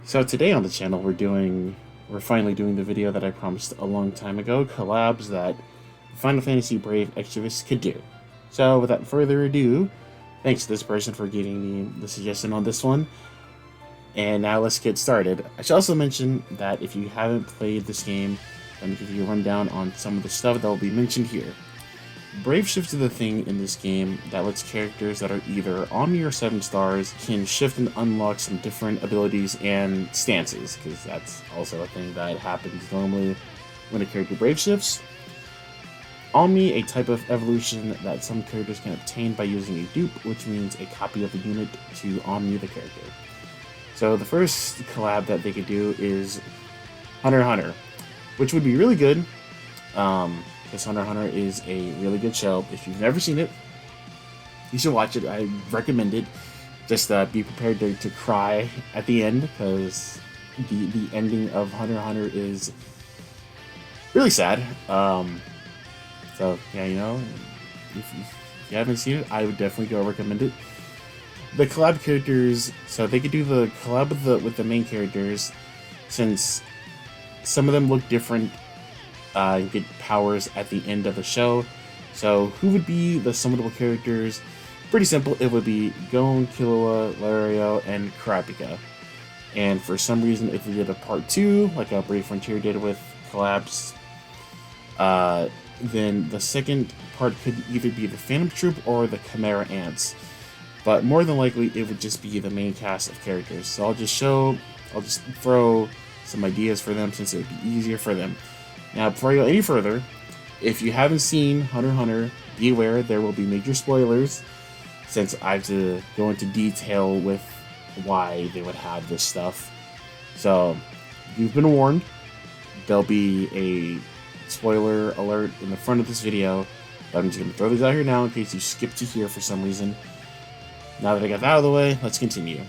So today on the channel we're finally doing the video that I promised a long time ago, collabs that Final Fantasy Brave Exuis could do. So without further ado, thanks to this person for giving me the suggestion on this one. And now let's get started. I should also mention that if you haven't played this game, let me give you a rundown on some of the stuff that will be mentioned here. Brave Shift is the thing in this game that lets characters that are either Omni or 7 stars can shift and unlock some different abilities and stances, because that's also a thing that happens normally when a character Brave Shifts. Omni, a type of evolution that some characters can obtain by using a dupe, which means a copy of a unit to Omni the character. So the first collab that they could do is Hunter x Hunter, which would be really good. Because Hunter x Hunter is a really good show. If you've never seen it, you should watch it. I recommend it. Just be prepared to cry at the end, because the ending of Hunter x Hunter is really sad. So yeah, if you haven't seen it, I would definitely go recommend it. The collab characters, so they could do the collab with the main characters, since some of them look different. Get powers at the end of the show. So who would be the summonable characters? Pretty simple. It would be Gon, Killua, Lario, and Kurapika. And for some reason, if we did a part 2, like a Brave Frontier did with Collabs, then the second part could either be the Phantom Troop or the Chimera Ants. But more than likely, it would just be the main cast of characters. So I'll just throw some ideas for them, since it would be easier for them. Now, before I go any further, if you haven't seen Hunter x Hunter, be aware there will be major spoilers, since I have to go into detail with why they would have this stuff. So, you've been warned. There'll be a spoiler alert in the front of this video, but I'm just going to throw these out here now in case you skipped to here for some reason. Now that I got that out of the way, let's continue.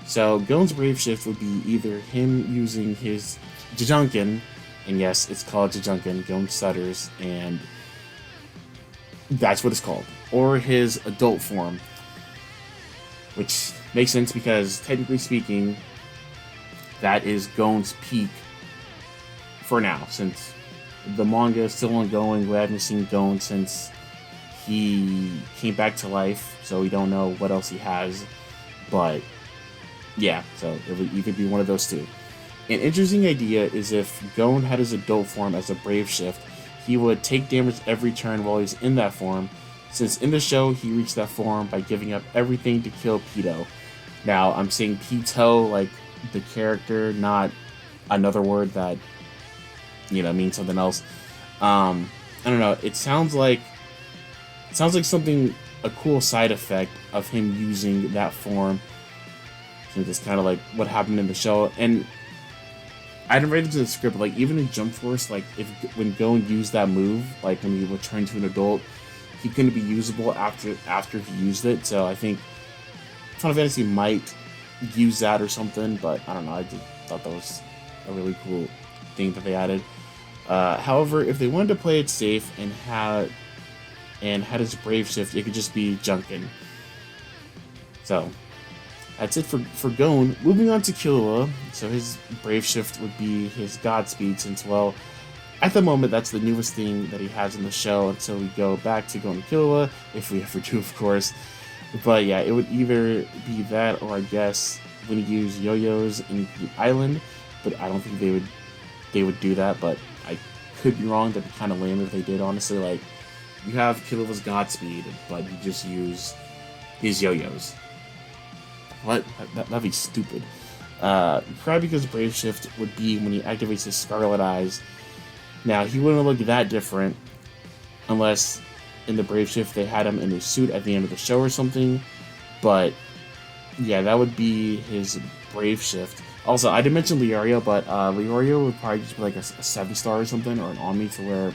So, Gon's Brave Shift would be either him using his Jajunkin, and yes, it's called Jajunkin, Gon stutters, and that's what it's called. Or his adult form. Which makes sense because, technically speaking, that is Gon's peak for now. Since the manga is still ongoing, we haven't seen Gon since he came back to life, so we don't know what else he has. But, yeah, so it would either be one of those two. An interesting idea is if Gon had his adult form as a Brave Shift, he would take damage every turn while he's in that form, since in the show he reached that form by giving up everything to kill Pito. Now, I'm saying Pito like the character, not another word that, means something else. I don't know, it sounds like something, a cool side effect of him using that form, since it's kind of like what happened in the show. And I didn't write it into the script, but like even in Jump Force, like when Gon used that move, like when he returned to an adult, he couldn't be usable after he used it. So I think Final Fantasy might use that or something, but I don't know. I just thought that was a really cool thing that they added. However, if they wanted to play it safe and had his Brave Shift, it could just be Junkin. So that's it for Gon. Moving on to Killua, so his Brave Shift would be his Godspeed, since, well, at the moment, that's the newest thing that he has in the show until we go back to Gon and Killua, if we ever do, of course. But yeah, it would either be that, or I guess when he used yo-yos in the island, but I don't think they would do that, but I could be wrong. That'd be kind of lame if they did, honestly. Like, you have Killua's Godspeed, but you just use his yo-yos. What? That'd be stupid. Kurapika's Brave Shift would be when he activates his Scarlet Eyes. Now, he wouldn't look that different unless in the Brave Shift they had him in his suit at the end of the show or something. But yeah, that would be his Brave Shift. Also, I didn't mention Leorio, but Leorio would probably just be like a 7-star or something, or an Omni, to where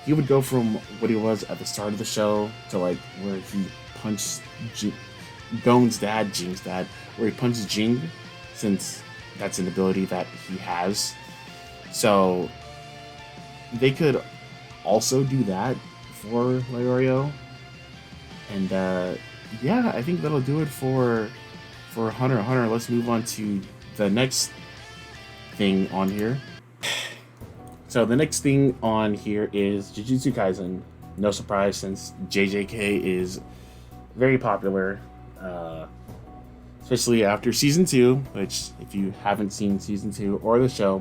he would go from what he was at the start of the show to like where he punched Gon's dad, Jing's dad, where he punches Jing, since that's an ability that he has. So they could also do that for Leorio. And yeah, I think that'll do it for Hunter x Hunter. Let's move on to the next thing on here. So the next thing on here is Jujutsu Kaisen. No surprise, since JJK is very popular, especially after season 2. Which, if you haven't seen season 2 or the show,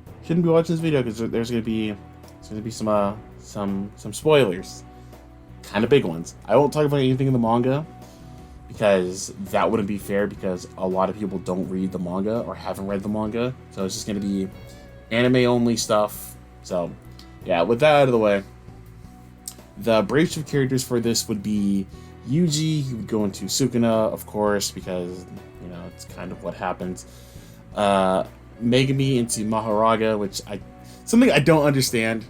you shouldn't be watching this video because there's gonna be some spoilers, kind of big ones. I won't talk about anything in the manga because that wouldn't be fair, because a lot of people don't read the manga or haven't read the manga, so it's just gonna be anime only stuff. So yeah, with that out of the way, the brave shift characters for this would be Yuji. He would go into Sukuna, of course, because it's kind of what happens. Megumi into Maharaga, which something I don't understand.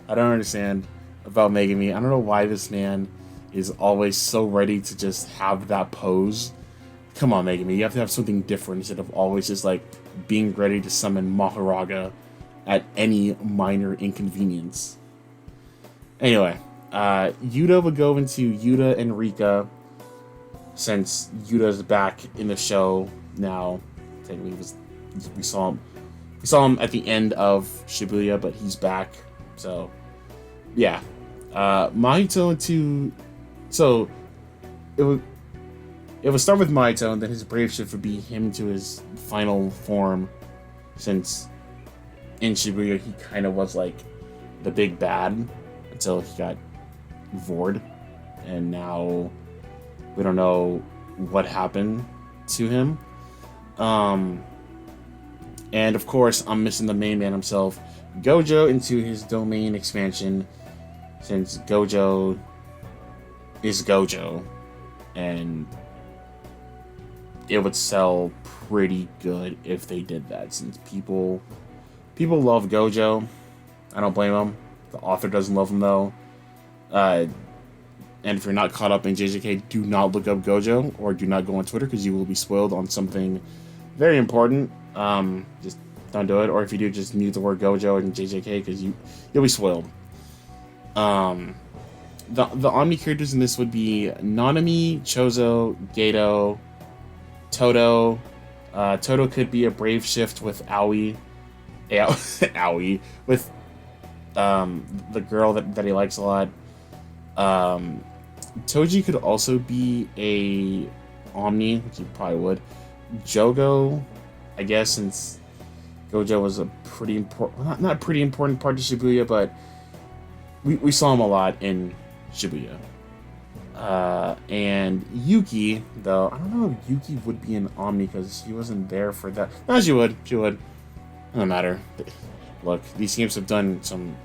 I don't understand about Megumi. I don't know why this man is always so ready to just have that pose. Come on, Megumi, you have to have something different instead of always just like being ready to summon Maharaga at any minor inconvenience. Anyway, Yuta would go into Yuta and Rika, since Yuta's back in the show now. Technically, we saw him at the end of Shibuya, but he's back. So yeah, Mahito into. So it would start with Mahito, and then his brave shift would be him to his final form, since in Shibuya he kind of was like the big bad until he got Vord, and now we don't know what happened to him. And of course, I'm missing the main man himself, Gojo, into his domain expansion, since Gojo is Gojo, and it would sell pretty good if they did that, since people love Gojo. I don't blame them. The author doesn't love him though. And if you're not caught up in JJK, do not look up Gojo, or do not go on Twitter, because you will be spoiled on something very important. Just don't do it. Or if you do, just mute the word Gojo and JJK, because you'll be spoiled. The Omni characters in this would be Nanami, Chozo, Geto, Toto. Toto could be a brave shift with Aoi. Aoi. With the girl that he likes a lot. Toji could also be a Omni, which he probably would. Jogo, I guess, since Gojo was a pretty important, not pretty important part of Shibuya, but we saw him a lot in Shibuya. And Yuki, though, I don't know if Yuki would be an Omni, because she wasn't there for that. No, she would. Doesn't matter. Look, these games have done some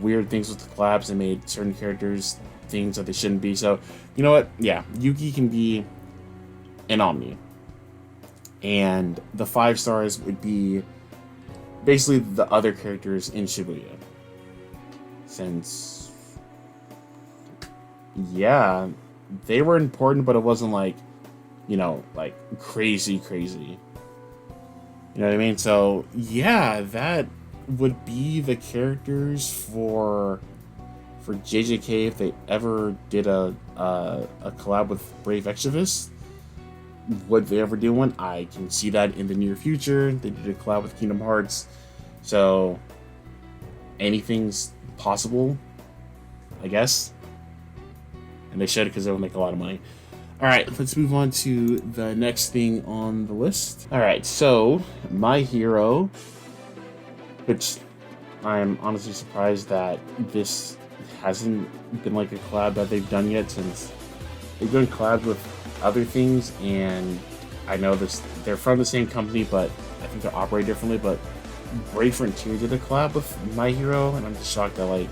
weird things with the collabs. They made certain characters things that they shouldn't be. So, you know what? Yeah, Yuki can be an Omni. And the 5 stars would be basically the other characters in Shibuya. Since, yeah, they were important, but it wasn't like, like crazy. You know what I mean? So, yeah, that would be the characters for JJK if they ever did a collab with Brave Exuis. Would they ever do one? I can see that in the near future. They did a collab with Kingdom Hearts, so anything's possible, I guess. And they should, because they'll make a lot of money. Alright, let's move on to the next thing on the list. Alright, so My Hero, which I'm honestly surprised that this hasn't been like a collab that they've done yet, since they've done collabs with other things, and I know they're from the same company, but I think they operate differently. But Brave Frontier did a collab with My Hero, and I'm just shocked that like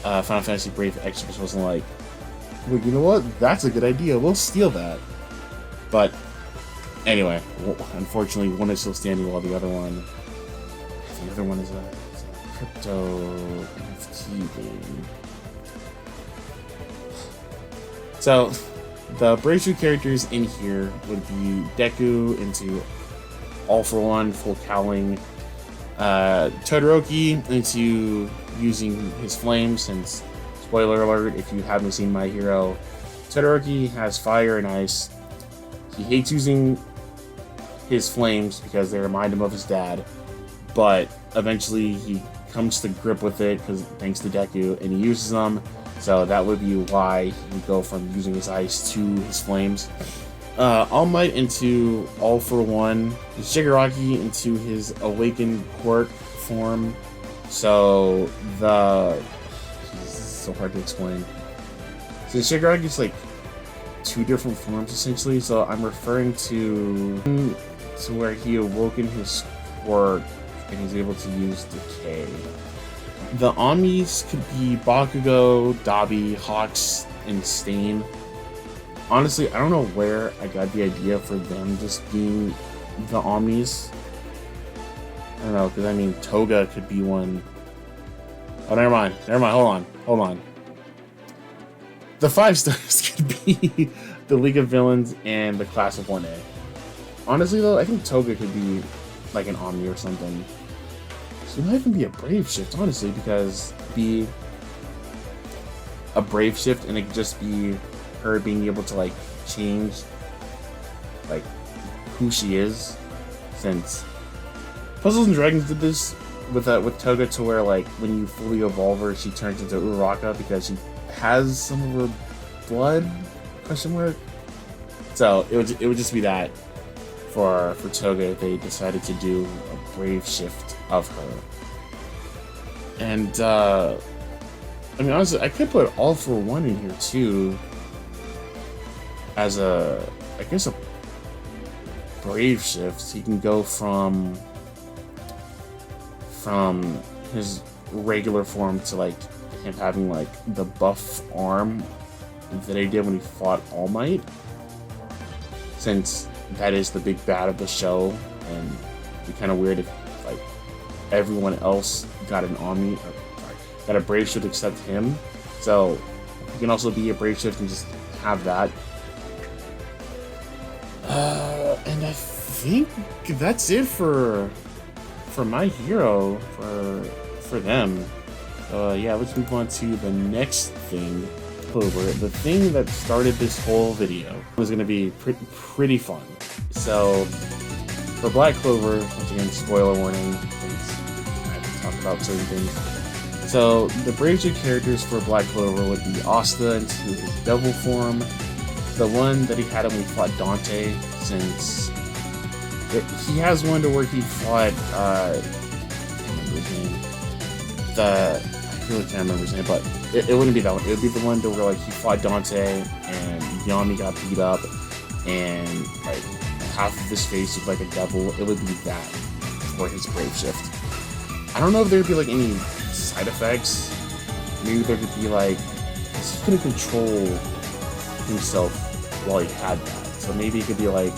Final Fantasy Brave Exuis wasn't like, well, you know what? That's a good idea. We'll steal that. But anyway, unfortunately, one is still standing while the other one is a crypto NFT game. So the Brave Shoe characters in here would be Deku into All for One, full cowling. Todoroki into using his flames, since, spoiler alert, if you haven't seen My Hero, Todoroki has fire and ice. He hates using his flames because they remind him of his dad, but eventually he comes to grip with it because thanks to Deku, and he uses them. So that would be why he would go from using his ice to his flames. All Might into All for One, Shigaraki into his Awakened Quirk form. So this is so hard to explain. So Shigaraki's like 2 different forms essentially. So I'm referring to where he awoken his quirk and he's able to use Decay. The Omnis could be Bakugo, Dabi, Hawks, and Stain. Honestly, I don't know where I got the idea for them just being the Omnis. I don't know, because I mean, Toga could be one. Oh, never mind, hold on. The 5 stars could be the League of Villains and the Class of 1A. Honestly, though, I think Toga could be like an Omni or something. So it might even be a Brave Shift, honestly, because be a Brave Shift and it could just be her being able to like change like who she is, since Puzzles and Dragons did this with Toga, to where like when you fully evolve her, she turns into Uraraka because she has some of her blood, question mark. So it would just be that for Toga if they decided to do a Brave Shift of her. And I mean, honestly, I could put All for One in here too as I guess a Brave Shift. He can go from his regular form to like him having like the buff arm that he did when he fought All Might, since that is the big bad of the show, and it'd be kind of weird if like everyone else got an Omni, got a Brave Shift except him. So you can also be a Brave Shift and just have that. And I think that's it for My Hero for them. Yeah, let's move on to the next thing. Clover. The thing that started this whole video was going to be pretty fun. So for Black Clover, once again, spoiler warning, since I have to talk about certain things. So the Brave Shift characters for Black Clover would be Asta into his devil form, the one that he had when we fought Dante, since he has one to where he fought I can't remember his name. I really can't remember his name, but it wouldn't be that one. It would be the one to where like he fought Dante and Yami got beat up and like half of his face looked like a devil. It would be that for his Brave Shift. I don't know if there would be like any side effects. Maybe there could be like, because he couldn't control himself while he had that. So maybe it could be like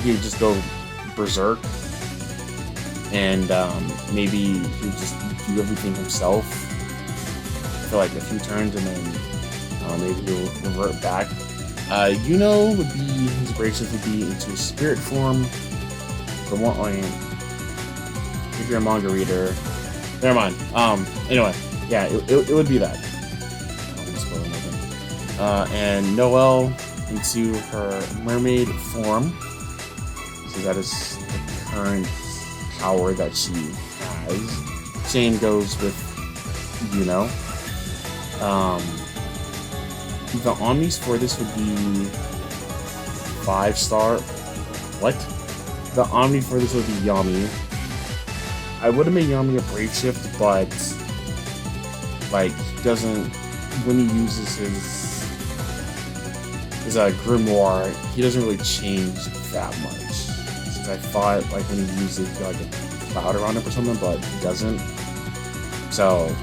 he would just go berserk, and maybe he would just do everything himself for like a few turns, and then maybe he'll revert back. Yuno would be, his Brave Shift would be into spirit form. The one, if you're a manga reader, never mind. Anyway, yeah, it would be that. And Noelle into her mermaid form. So that is the current power that she has. Same goes with Yuno. The Omnis for this would be 5-star. What? The Omni for this would be Yami. I would have made Yami a Brave Shift, but like he doesn't, when he uses his grimoire, he doesn't really change that much. Since I thought like when he uses it, he got like a cloud around him or something, but he doesn't. So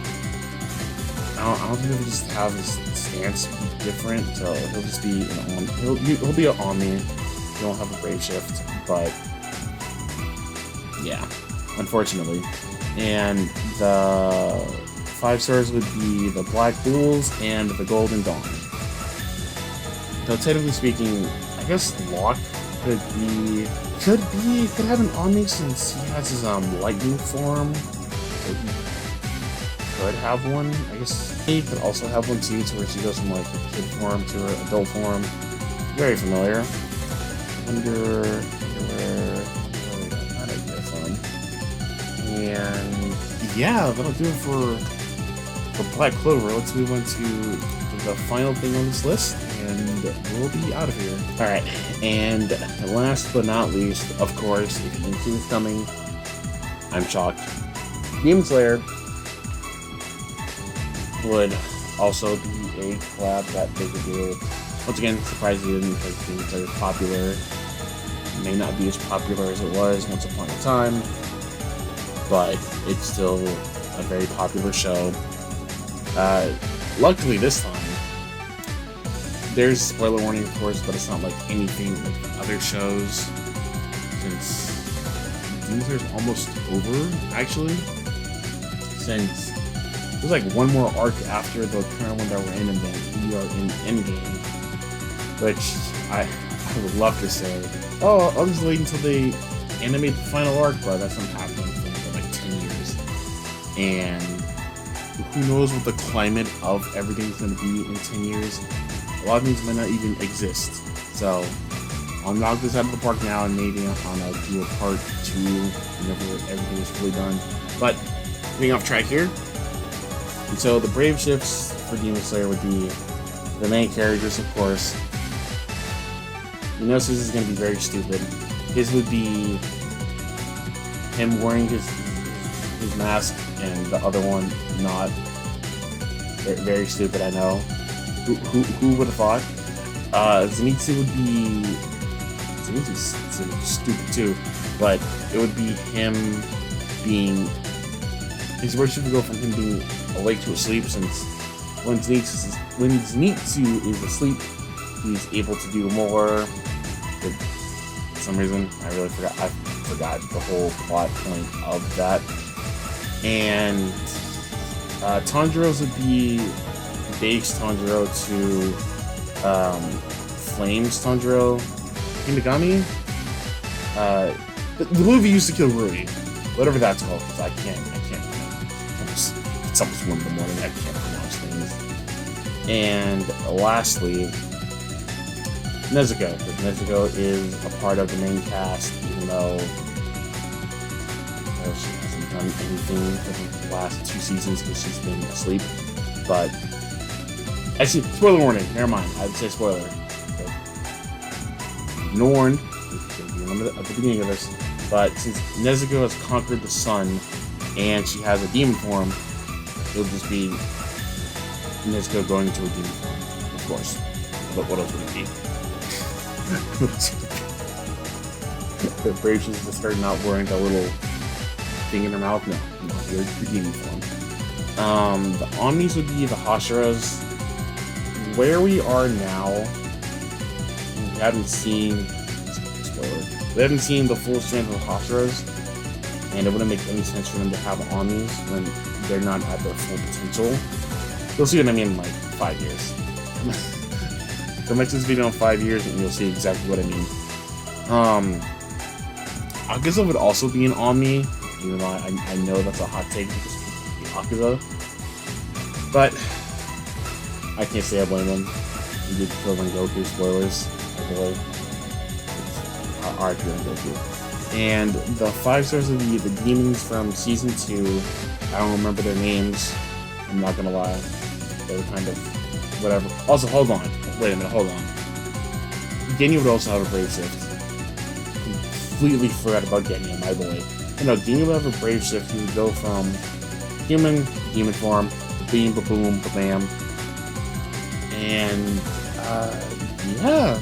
I don't think he'll just have his stance be different. So he'll just be he'll be an Omni. He won't have a Brave Shift, but yeah, unfortunately. And the 5 stars would be the Black Bulls and the Golden Dawn. Though technically speaking, I guess Locke could have an Omni since he has his lightning form. So he could have one. I guess he could also have one too, to where she goes from like her kid form to her adult form. Very familiar. underwear, not ideas on. And yeah, that'll do it for Black Clover. Let's move on to the final thing on this list, and we'll be out of here. Alright, and last but not least, of course, if you didn't see this coming, I'm shocked. Demon Slayer would also be a collab that they could do. Once again, surprised they didn't, because Demon Slayer is popular. It may not be as popular as it was once upon a time, but it's still a very popular show. Luckily this time, there's spoiler warning, of course, but it's not like anything like the other shows, since Demon Slayer is almost over, actually. Since there's like one more arc after the current one that we're in, and then we are in Endgame, which I would love to say, oh, I'll just wait until they animate the final arc, but that's not happening for like 10 years. And who knows what the climate of everything's going to be in 10 years. A lot of things might not even exist. So I'll knock this out of the park now, and maybe I'll do a part 2 whenever everything is fully done. But getting off track here. And so the brave shifts for Demon Slayer would be the main characters, of course. You know, this is going to be very stupid. His would be him wearing his mask, and the other one not. Very stupid, I know. Who would have thought? Zenitsu would be... Zenitsu's stupid too, but it would be him being... His worship would go from him being awake to asleep, since when Zenitsu is asleep, he's able to do more. For some reason, I forgot the whole plot point of that. And Tanjiro's would be Base Tanjiro to Flames Tanjiro Hinagami. The movie used to kill Rui, whatever that's called, because I can't pronounce. It's almost 1 in the morning, I can't pronounce things. And lastly, Nezuko, because Nezuko is a part of the main cast, even though she hasn't done anything for the last 2 seasons because she's been asleep. But actually, spoiler warning. Never mind. I'd say spoiler. Okay. No warned at the beginning of this. But since Nezuko has conquered the sun and she has a demon form, it'll just be Nezuko going into a demon form, of course. But what else would it be? The Brave should just start not wearing that little thing in her mouth. No, you're demon form. The Omnis would be the Hashiras. Where we are now, we haven't seen... Spoiler. We haven't seen the full strength of the Hashiras, and it wouldn't make any sense for them to have Omnis when they're not at their full potential. You'll see what I mean in like 5 years. Come back to this video in 5 years and you'll see exactly what I mean. Akaza would also be an Omni, even though I know that's a hot take because people hate Akaza. But I can't say I blame him. He did kill Goku, spoilers, by the way. RIP on Goku. And the 5 stars would be the demons from season 2. I don't remember their names, I'm not gonna lie. They were kind of whatever. Also, hold on. Wait a minute, hold on. Genya would also have a brave shift. Completely forgot about Genya, my boy. No, Genya would have a brave shift. He would go from human, demon form, beam, ba-boom, ba-bam. And, yeah.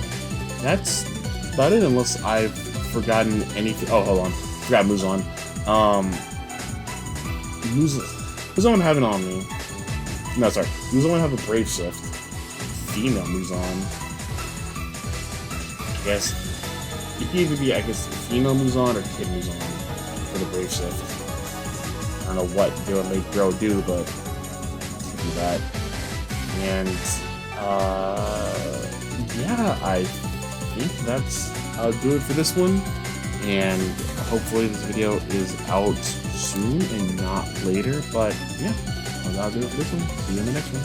That's about it, unless I've forgotten anything. Oh, hold on. Forgot Muzan. Muzan would have an Omni. No, sorry. Muzan would have a brave shift. Female Muzan. I guess it could either be, female Muzan or kid Muzan for the brave shift. I don't know what they would make girl do, but to do that. And yeah, I think that's I'll do it for this one. And hopefully this video is out soon and not later. But yeah, I'll do it for this one. See you in the next one.